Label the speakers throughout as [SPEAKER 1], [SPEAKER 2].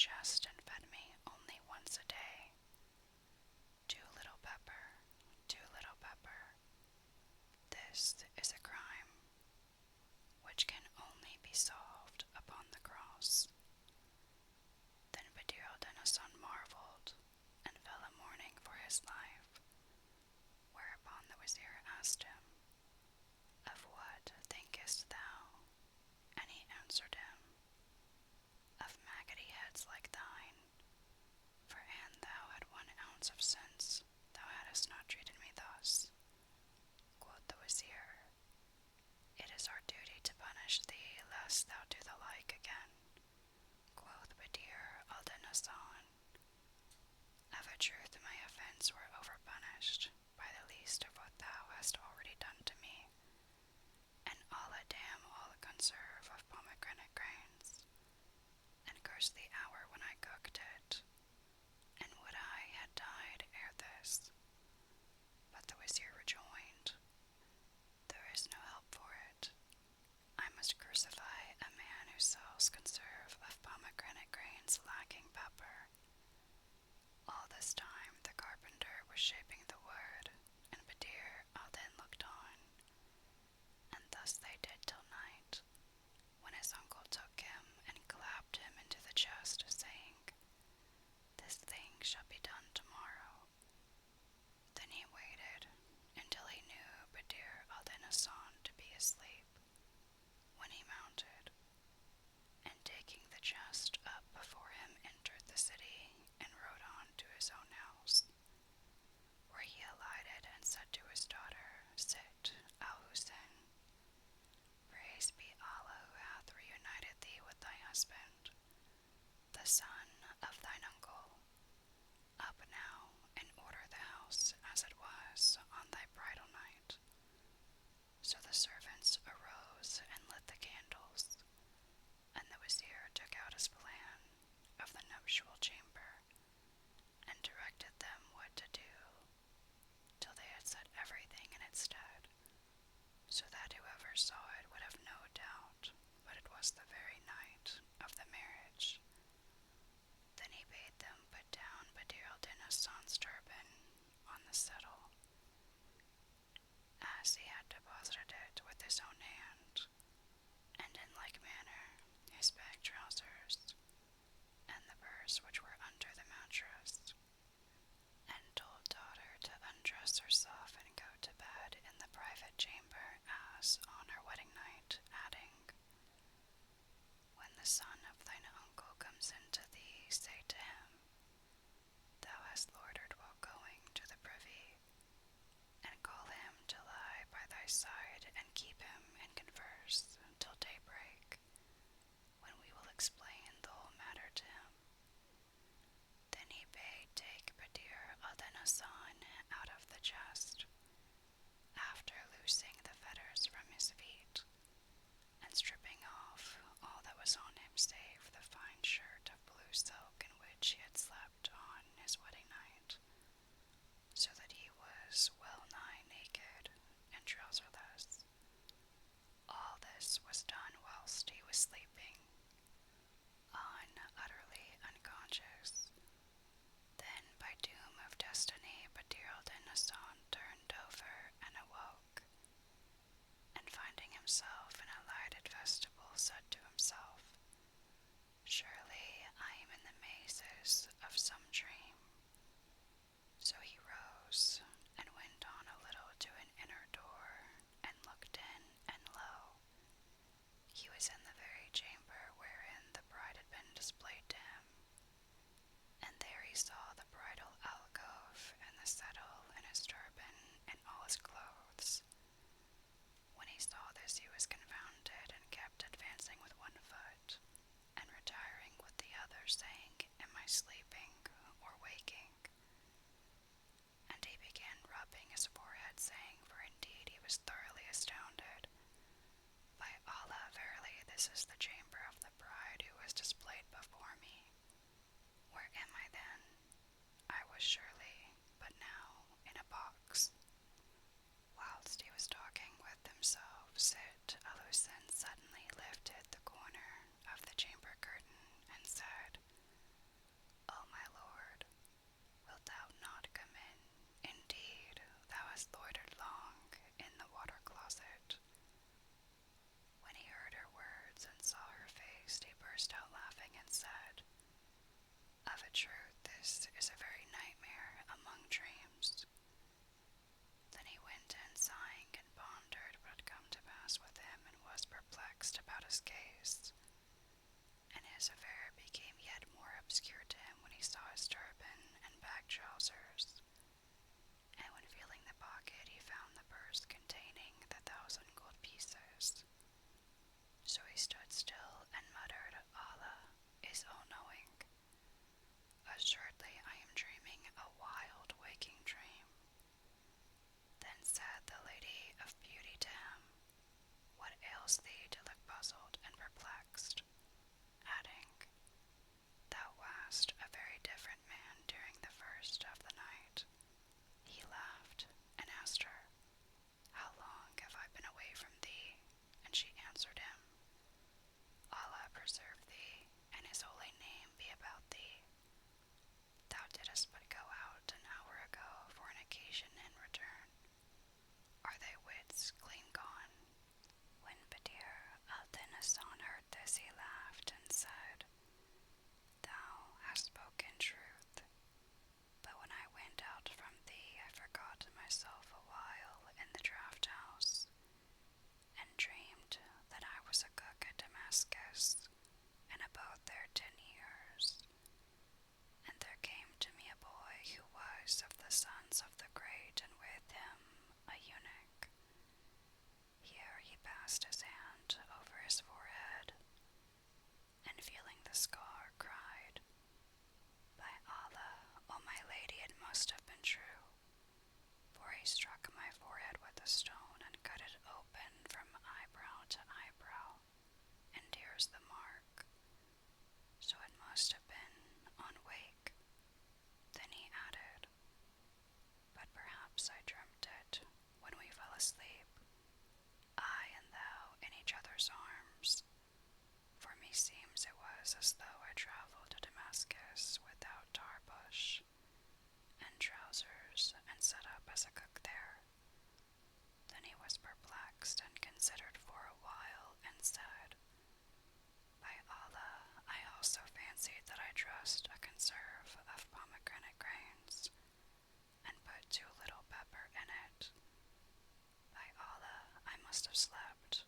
[SPEAKER 1] chest and fed me only once a day. Too little pepper, too little pepper. This is a crime which can only be solved upon the cross. Then Badr al-Din marveled and fell a mourning for his life, whereupon the wazir asked him, "Of what thinkest thou?" And he answered him, "Of maggoty heads like thine, for an thou had 1 ounce of sense, thou hadst not treated me thus." Quoth the wazir, "It is our duty to punish thee, lest thou do the like again." Quoth Badr al-Din, "Of a truth my offense were overpunished by the least of what thou hast already done to me, and Allah damn all conserve of pomegranate grains, and curse the hour when I cooked it, and would I had died ere this." But the wazir rejoined, "There is no help for it. I must crucify a man who sells conserve of pomegranate grains lacking pepper." All this time the carpenter was shaping the wood, and Badr al-Din looked on. And thus they did till night, when his uncle took him and clapped him into the chest, saying, "This thing shall be done tomorrow." Then he waited until he knew Badr al-Din to be asleep, when he mounted, and taking the chest up before him, entered the city and rode on to his own house, where he alighted and said to his daughter, "Sit, Al-Hussein. Praise be Allah who hath reunited thee with thy husband, the son of thine uncle. Up now, and order the house as it was on thy bridal night." So the servants arose and lit the candles, and the wazir took out his plan of the nuptial chamber, and directed them what to do, till they had set everything in its stead, so that whoever saw it would have no doubt but it was the very night of the marriage. Then he bade them put down Badr al-Din's turban on the settle, as he had deposited it with his own hand, and in like manner his bag trousers, and the purse which were under the mattress, and told daughter to undress herself and go to bed in the private chamber as on her wedding night, adding, "When the son of thine uncle comes in to thee, say to him, Thou hast loitered while going to the privy, and call him to lie by thy side, and keep him in converse till daybreak, when we will explain the whole matter to him." Then he bade take Badr al-Din out of the chest, after loosing the fetters from his feet, and stripping off all that was on him save the fine shirt of blue silk in which he had slept on his wedding night, so that he was well nigh naked and trouserless. All this was done whilst he was sleeping, utterly unconscious. Then, by doom of destiny, Badr al-Din turned over and awoke, and finding himself in a lighted vestibule, said to himself, "Surely I am in the mazes of some dream." So he rose, and went on a little to an inner door, and looked in, and lo, he was in the very chamber wherein the bride had been displayed to him. And there he saw the bridal alcove, and the settle, and his turban, and all his clothes. When he saw this, he was confounded, and kept advancing with one foot, and retiring with the other, saying, "Am I sleeping or waking?" And he began rubbing his forehead, saying, for indeed he was thoroughly astounded, "By Allah, verily this is the chamber of the bride who was displayed before me. Where am I then? I was surely but now in a box." Whilst he was talking with himself, Al-Hussein suddenly lifted the corner of the chamber curtain, and said, his case, and his affair became yet more obscure to him when he saw his turban and back trousers, and when feeling the pocket he found the purse containing the 1,000 gold pieces. So he stood still and muttered, Allah is all-knowing. Assuredly I am dreaming a wild waking dream. Then said the Lady of Beauty to him, What ails thee to look puzzled and perplexed? Adding, Thou wast a very different man during the first of the night. He laughed and asked her, How long have I been away from thee? And she answered him, Allah preserve thee, and his holy name be about thee. Thou didst but go out an hour ago for an occasion and return. Are thy wits clean gone? When Badr al-Din heard this, he laughed and said, Thou hast spoken truth, but when I went out from thee I forgot myself a while in the draught house, and dreamed that I was a cook at Damascus, and abode there 10 years. And there came to me a boy who was of the sons of the great, and with him a eunuch. Here he passed his hand over his forehead, and feeling the scar, cried, By Allah, O my lady, it must have been true. For he struck my forehead with a stone and cut it open from eyebrow to eyebrow, and here's the mark. So it must have been on wake. Then he added, But perhaps I dreamt it when we fell asleep, I and thou in each other's arms. For meseems it was as though I travelled to Damascus without tarbush and trousers, and set up as a cook there. Then he was perplexed and considered for a while, and said, By Allah, I also fancied that I dressed a conserve of pomegranate grains, and put too little pepper in it. By Allah, I must have slept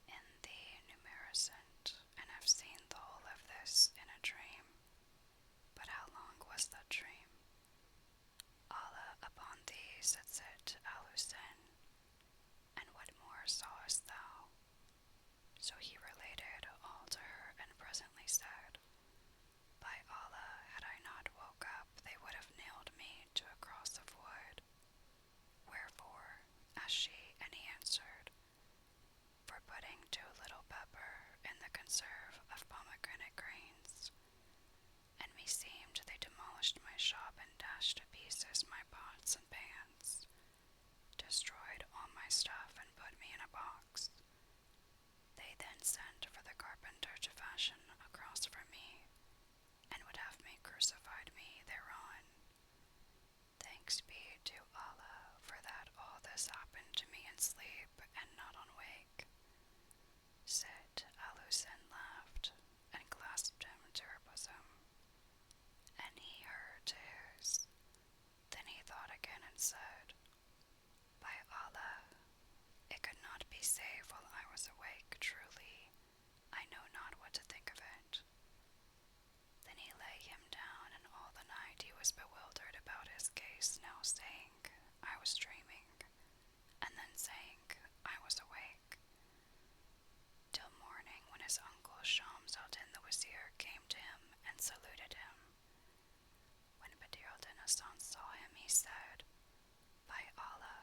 [SPEAKER 1] in the numericent, and have seen the whole of this in a dream. But how long was that dream? Allah upon thee, said Zit al-Hussein, and what more sawest thou? So he related all to her, and presently said, By Allah, had I not woke up, they would have nailed me to a cross of wood. Wherefore? Asked she, and he answered, For putting too little pepper in the conserve of pomegranate grains. And meseemed they demolished my shop and dashed to pieces my pots and pans, destroyed all my stuff, and put me in a box. They then sent for the carpenter to fashion a cross for me, and would have me crucified me thereon. Thanks be to Allah, for that all this happened to me in sleep, and not on wake. Zit al-Hussein laughed, and clasped him to her bosom, and he her to his. Then he thought again and said, By Allah, it could not be safe while I was awake, truly. I know not what to think of it. Then he lay him down, and all the night he was bewildered about his case, now saying, I was dreaming, and then saying, I was awake. Till morning, when his uncle Shams al-Din the Wazir came to him and saluted him. When Badr al-Din saw him, he said, By Allah,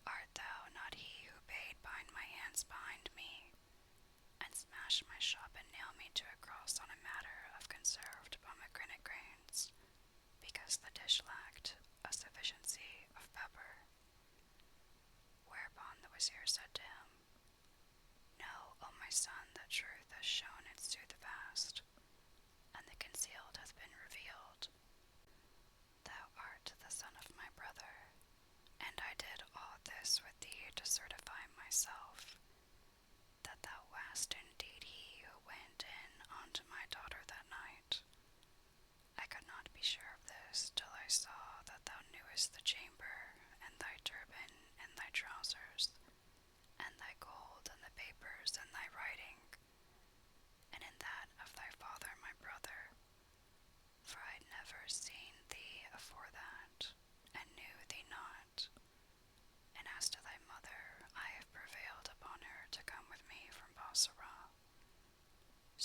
[SPEAKER 1] art thou not he who bade bind my hands behind me, and smash my shop and nail me to a cross on a matter of conserved pomegranate grains, because the dish lacked a sufficiency of pepper? Whereupon the Wazir said to him, Know, O my son, that truth has shown its soothfast, and the concealed hath been revealed. Thou art the son of my brother, and I did all this with thee to certify myself that thou wast indeed he who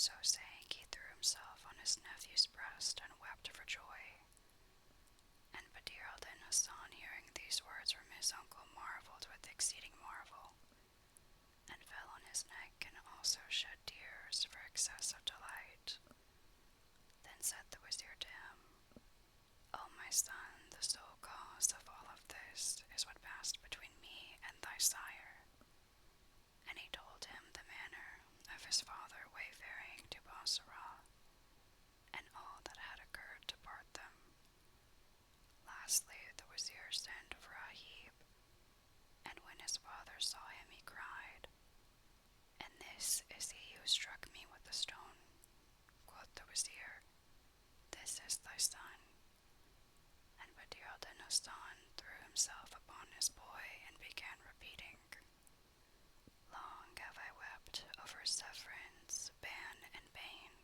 [SPEAKER 1] So saying, he threw himself on his nephew's breast and wept for joy. And Badr al-Din Hasan, hearing these words from his uncle, marveled with exceeding marvel, and fell on his neck, and also shed tears for excess of delight. Then said the wazir to him, O my son, the sole cause of all of this is what passed between me and thy sire. And he told him the manner of his father wayfaring to Basra, and all that had occurred to part them. Lastly, the wazir sent for Ahib, and when his father saw him, he cried, And this is he who struck me with the stone. Quoth the wazir, This is thy son. And Badr al-Din Hasan threw himself upon his boy and began repeating, Long have I wept over Sepherin's ban and bane.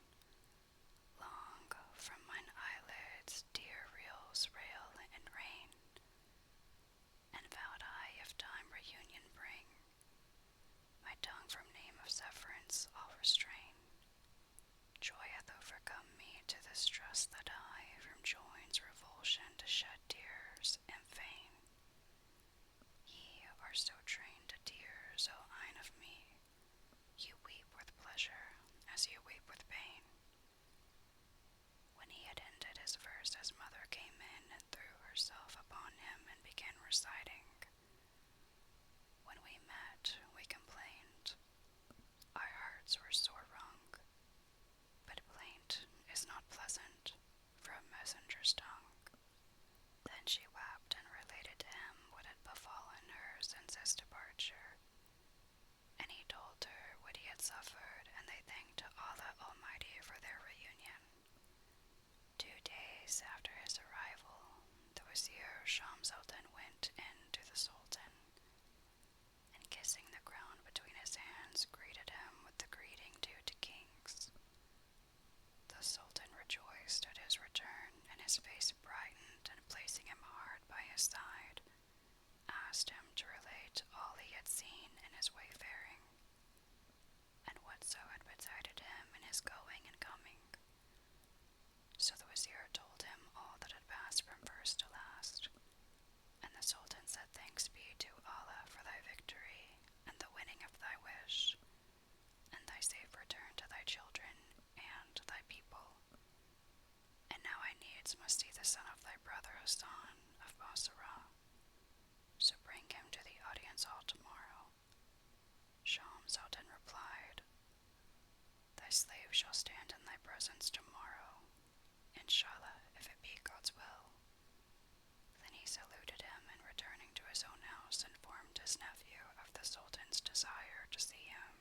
[SPEAKER 1] Long from mine eyelids tear reels rail and rain. And vowed I, if time reunion bring, my tongue from name of Sepherin's I'll restrain. Joy hath overcome me to this trust that I from join's revulsion to shed tears am fain. Ye are so trained to tears, O eyne of me, you weep with pleasure as you weep with pain. When he had ended his verse, his mother came in and threw herself upon him and began reciting. When we met, we complained. Our hearts were sore wrung. But plaint is not pleasant for a messenger's tongue. Then she wept and related to him what had befallen her since his departure. And he told her what he had suffered, and they thanked Allah Almighty for their reunion. 2 days after his arrival, the wazir Shams al-Din went in to the sultan, and kissing the ground between his hands, greeted him with the greeting due to kings. The sultan rejoiced at his return, and his face brightened, and placing him hard by his side, asked him to relate all he had seen in his wayfaring, and whatso had betided him in his going and coming. So the wazir told him all that had passed from first to last, and the sultan said, Thanks be to Allah for thy victory, and the winning of thy wish, and thy safe return to thy children and thy people. And now I needs must see the son of thy brother Hassan of Basra, so bring him to the audience hall tomorrow. Shams al-Din replied, Thy slave shall stand in thy presence tomorrow, inshallah, if it be God's will. Then he saluted him, and returning to his own house, informed his nephew of the sultan's desire to see him.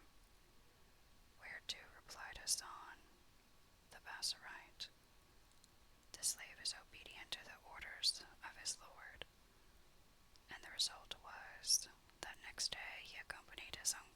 [SPEAKER 1] Whereto replied Hassan, the Basrite, The slave is obedient to the orders of his lord. And the result was that next day he accompanied his uncle